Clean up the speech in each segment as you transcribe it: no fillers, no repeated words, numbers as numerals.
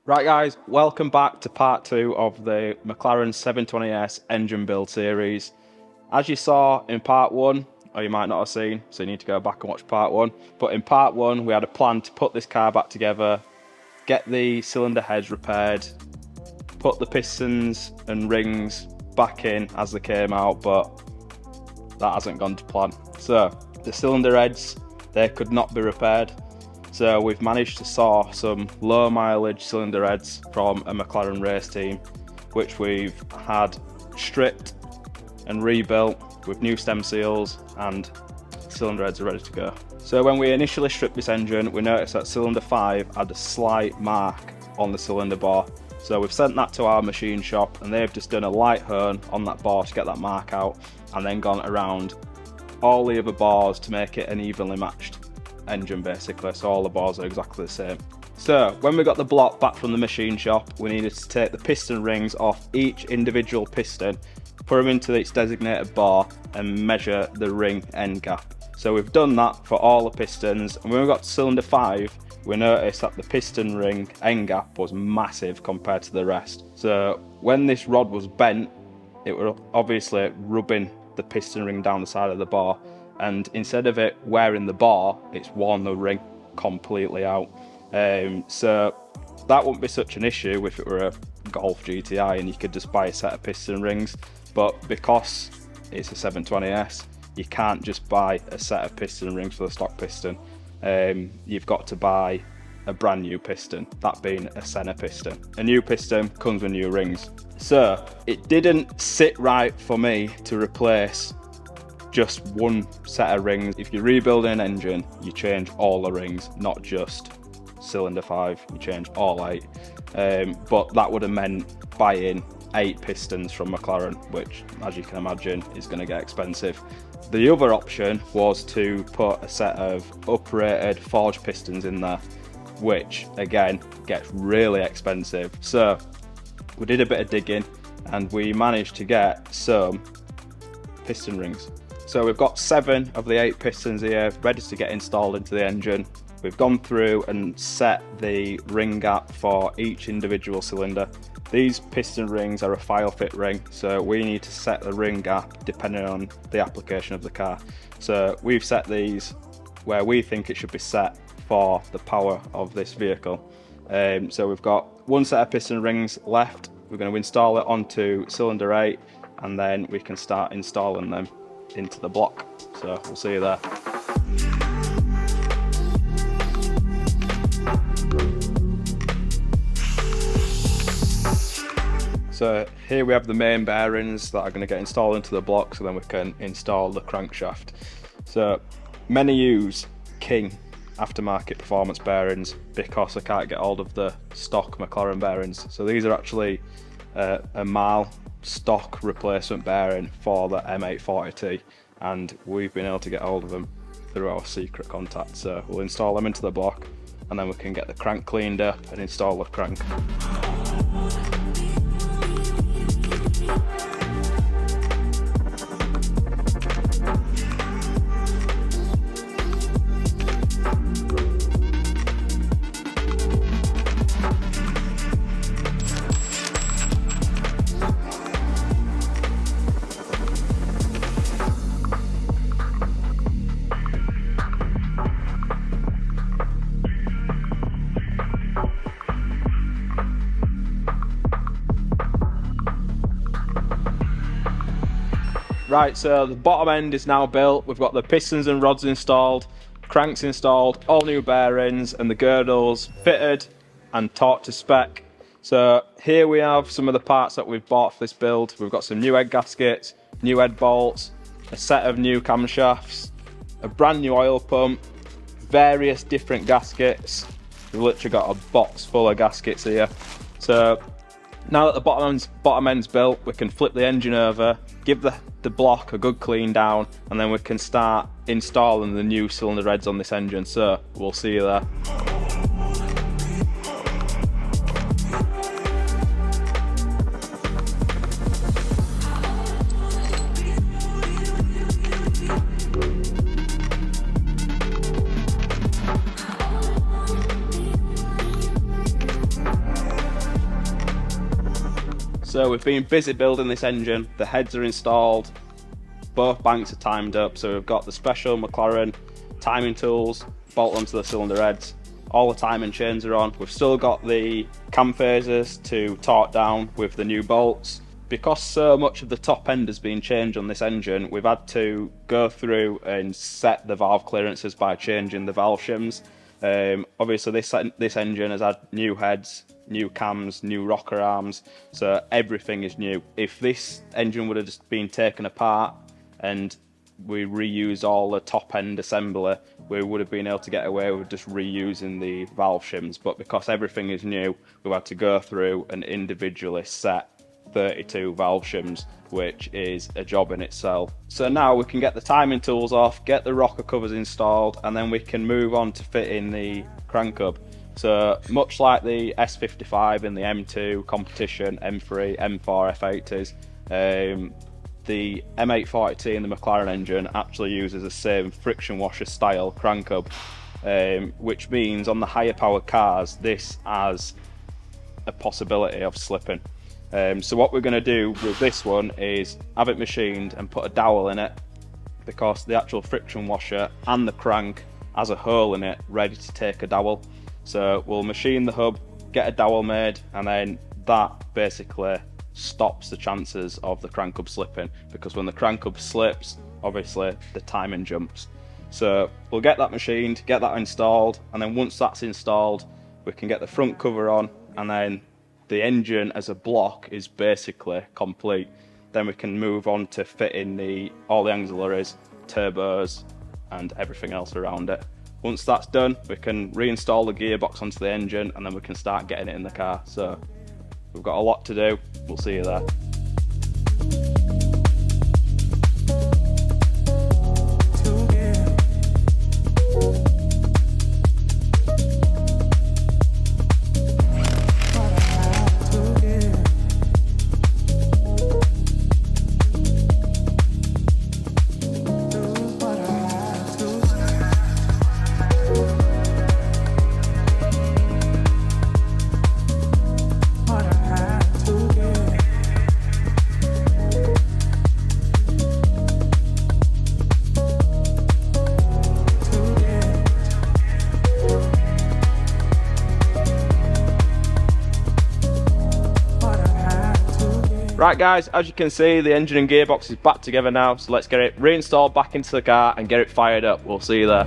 Right guys, welcome back to part 2 of the Mclaren 720S engine build series. As you saw in part 1, or you might not have seen, so you need to go back and watch part 1, but in part 1 we had a plan to put this car back together, get the cylinder heads repaired, put the pistons and rings back in as they came out, but that hasn't gone to plan. So the cylinder heads, they could not be repaired. So we've managed to source some low mileage cylinder heads from a McLaren race team, which we've had stripped and rebuilt with new stem seals, and cylinder heads are ready to go. So when we initially stripped this engine, we noticed that cylinder 5 had a slight mark on the cylinder bore. So we've sent that to our machine shop and they've just done a light hone on that bore to get that mark out, and then gone around all the other bores to make it an evenly matched engine basically, so all the bores are exactly the same. So when we got the block back from the machine shop, we needed to take the piston rings off each individual piston, put them into its designated bore and measure the ring end gap. So we've done that for all the pistons, and when we got to cylinder 5 we noticed that the piston ring end gap was massive compared to the rest. So when this rod was bent, it was obviously rubbing the piston ring down the side of the bore, and instead of it wearing the bar, it's worn the ring completely out. So that wouldn't be such an issue if it were a Golf GTI and you could just buy a set of piston rings, but because it's a 720S, you can't just buy a set of piston rings for the stock piston. You've got to buy a brand new piston, that being a Senna piston. A new piston comes with new rings. So it didn't sit right for me to replace just one set of rings. If you're rebuilding an engine, you change all the rings, not just cylinder 5, you change all 8. But that would have meant buying 8 pistons from McLaren, which, as you can imagine, is going to get expensive. The other option was to put a set of uprated forged pistons in there, which again gets really expensive. So we did a bit of digging and we managed to get some piston rings. So we've got 7 of the 8 pistons here ready to get installed into the engine. We've gone through and set the ring gap for each individual cylinder. These piston rings are a file fit ring, so we need to set the ring gap depending on the application of the car. So we've set these where we think it should be set for the power of this vehicle. So we've got one set of piston rings left. We're going to install it onto cylinder 8 and then we can start installing them into the block. So we'll see you there. So here we have the main bearings that are going to get installed into the block, so then we can install the crankshaft. So many use King aftermarket performance bearings because I can't get hold of the stock McLaren bearings. So these are actually a MAL stock replacement bearing for the M840T, and we've been able to get hold of them through our secret contact. So we'll install them into the block and then we can get the crank cleaned up and install the crank. Right, so the bottom end is now built. We've got the pistons and rods installed, cranks installed, all new bearings, and the girdles fitted and torqued to spec. So here we have some of the parts that we've bought for this build. We've got some new head gaskets, new head bolts, a set of new camshafts, a brand new oil pump, various different gaskets. We've literally got a box full of gaskets here. So now that the bottom end's built, we can flip the engine over, give the block a good clean down, and then we can start installing the new cylinder heads on this engine. So we'll see you there. So we've been busy building this engine, the heads are installed, both banks are timed up, so we've got the special Mclaren timing tools, bolt onto the cylinder heads, all the timing chains are on. We've still got the cam phasers to torque down with the new bolts. Because so much of the top end has been changed on this engine, we've had to go through and set the valve clearances by changing the valve shims. Obviously this engine has had new heads, new cams, new rocker arms, so everything is new. If this engine would have just been taken apart and we reused all the top end assembly, we would have been able to get away with just reusing the valve shims, but because everything is new, we've had to go through and individually set 32 valve shims, which is a job in itself. So now we can get the timing tools off, get the rocker covers installed, and then we can move on to fit in the crank hub. So much like the S55 and the M2 competition, M3, M4 F80s, the M840T and the Mclaren engine actually uses the same friction washer style crank hub, which means on the higher powered cars this has a possibility of slipping. So what we're going to do with this one is have it machined and put a dowel in it, because the actual friction washer and the crank has a hole in it ready to take a dowel. So we'll machine the hub, get a dowel made, and then that basically stops the chances of the crank hub slipping, because when the crank hub slips, obviously the timing jumps. So we'll get that machined, get that installed, and then once that's installed we can get the front cover on, and then the engine as a block is basically complete. Then we can move on to fit in all the auxiliaries, turbos and everything else around it. Once that's done, we can reinstall the gearbox onto the engine, and then we can start getting it in the car. So we've got a lot to do. We'll see you there. Right guys, as you can see, the engine and gearbox is back together now, so let's get it reinstalled back into the car and get it fired up. We'll see you there.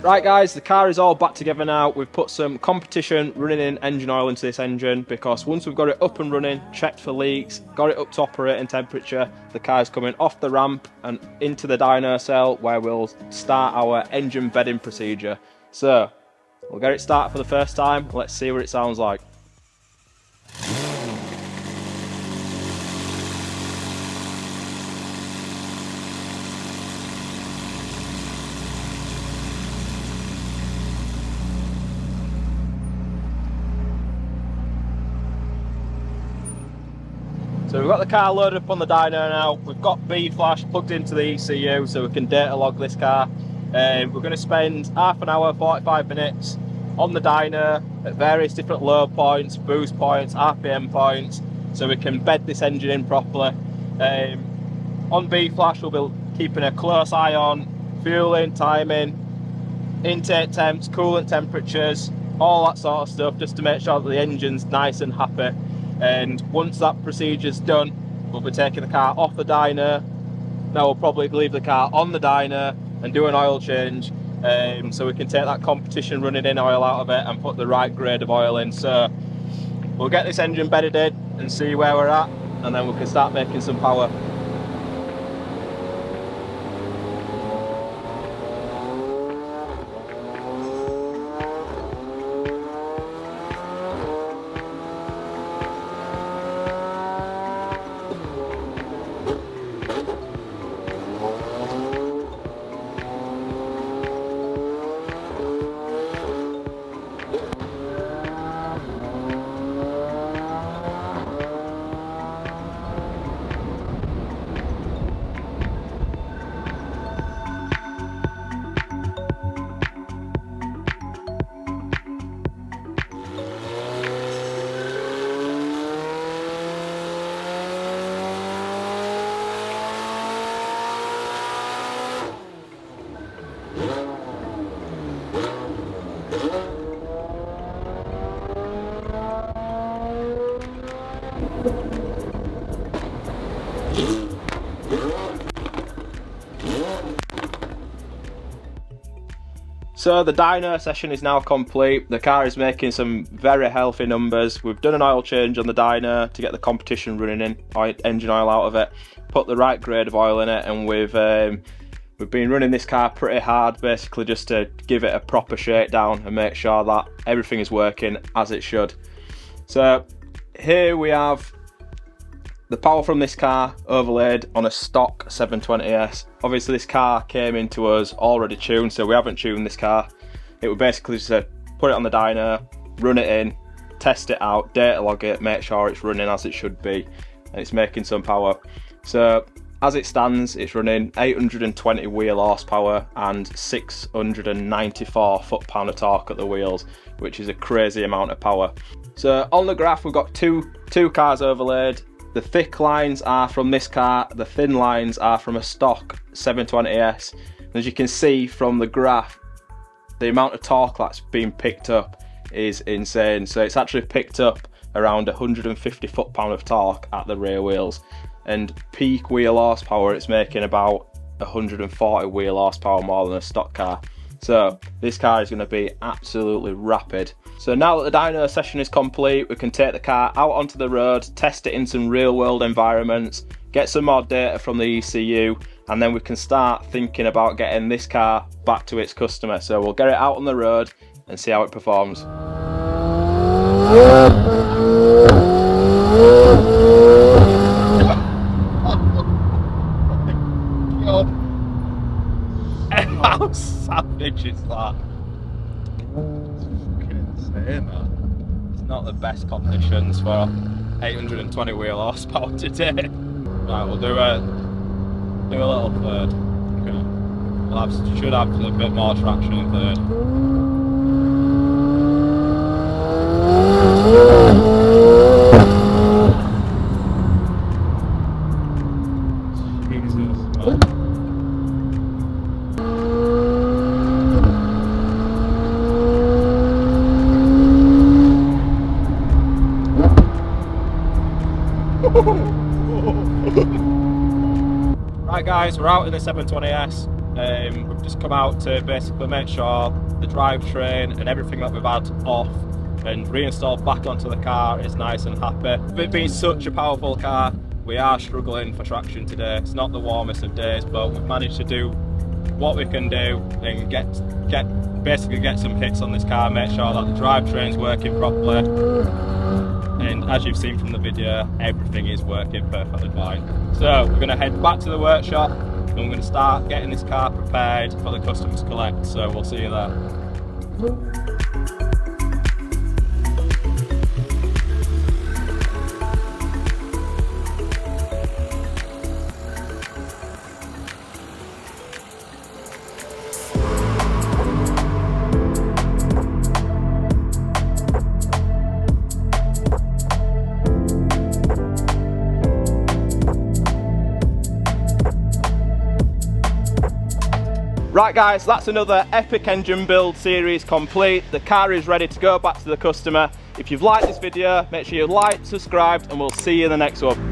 Right guys, the car is all back together now. We've put some competition running in engine oil into this engine, because once we've got it up and running, checked for leaks, got it up to operating temperature, the car is coming off the ramp and into the dyno cell, where we'll start our engine bedding procedure. So we'll get it started for the first time. Let's see what it sounds like. So we've got the car loaded up on the dyno now. We've got B-flash plugged into the ECU so we can data log this car. We're going to spend half an hour, 45 minutes on the dyno at various different load points, boost points, RPM points, so we can bed this engine in properly. On B-flash we'll be keeping a close eye on fueling, timing, intake temps, coolant temperatures, all that sort of stuff, just to make sure that the engine's nice and happy. And once that procedure's done, we'll be taking the car off the dyno. Now we'll probably leave the car on the dyno and do an oil change, so we can take that competition running in oil out of it and put the right grade of oil in. So we'll get this engine bedded in and see where we're at, and then we can start making some power. So the dyno session is now complete. The car is making some very healthy numbers. We've done an oil change on the dyno to get the competition running in, engine oil out of it, put the right grade of oil in it, and we've been running this car pretty hard, basically just to give it a proper shakedown and make sure that everything is working as it should. So here we have the power from this car overlaid on a stock 720S. Obviously this car came into us already tuned, so we haven't tuned this car. It would basically just put it on the dyno, run it in, test it out, data log it, make sure it's running as it should be, and it's making some power. So as it stands, it's running 820 wheel horsepower and 694 foot-pound of torque at the wheels, which is a crazy amount of power. So on the graph we've got two cars overlaid. The thick lines are from this car, the thin lines are from a stock 720S. And as you can see from the graph, the amount of torque that's been picked up is insane. So it's actually picked up around 150 foot-pound of torque at the rear wheels, and peak wheel horsepower it's making about 140 wheel horsepower more than a stock car. So this car is going to be absolutely rapid. So now that the dyno session is complete, we can take the car out onto the road, test it in some real world environments, get some more data from the ECU, and then we can start thinking about getting this car back to its customer. So we'll get it out on the road and see how it performs. How savage is that? It's not the best conditions for 820 wheel horsepower today. Right, we'll do a little third. Okay. Should have a bit more traction in third. Right guys, we're out in the 720S. We've just come out to basically make sure the drivetrain and everything that we've had off and reinstalled back onto the car is nice and happy. With it being such a powerful car, we are struggling for traction today. It's not the warmest of days, but we've managed to do what we can do and basically get some hits on this car, make sure that the drivetrain's working properly. And as you've seen from the video, everything is working perfectly fine. So we're going to head back to the workshop and we're going to start getting this car prepared for the customer to collect. So we'll see you there. Right guys, that's another epic engine build series complete. The car is ready to go back to the customer. If you've liked this video, make sure you like, subscribe, and we'll see you in the next one.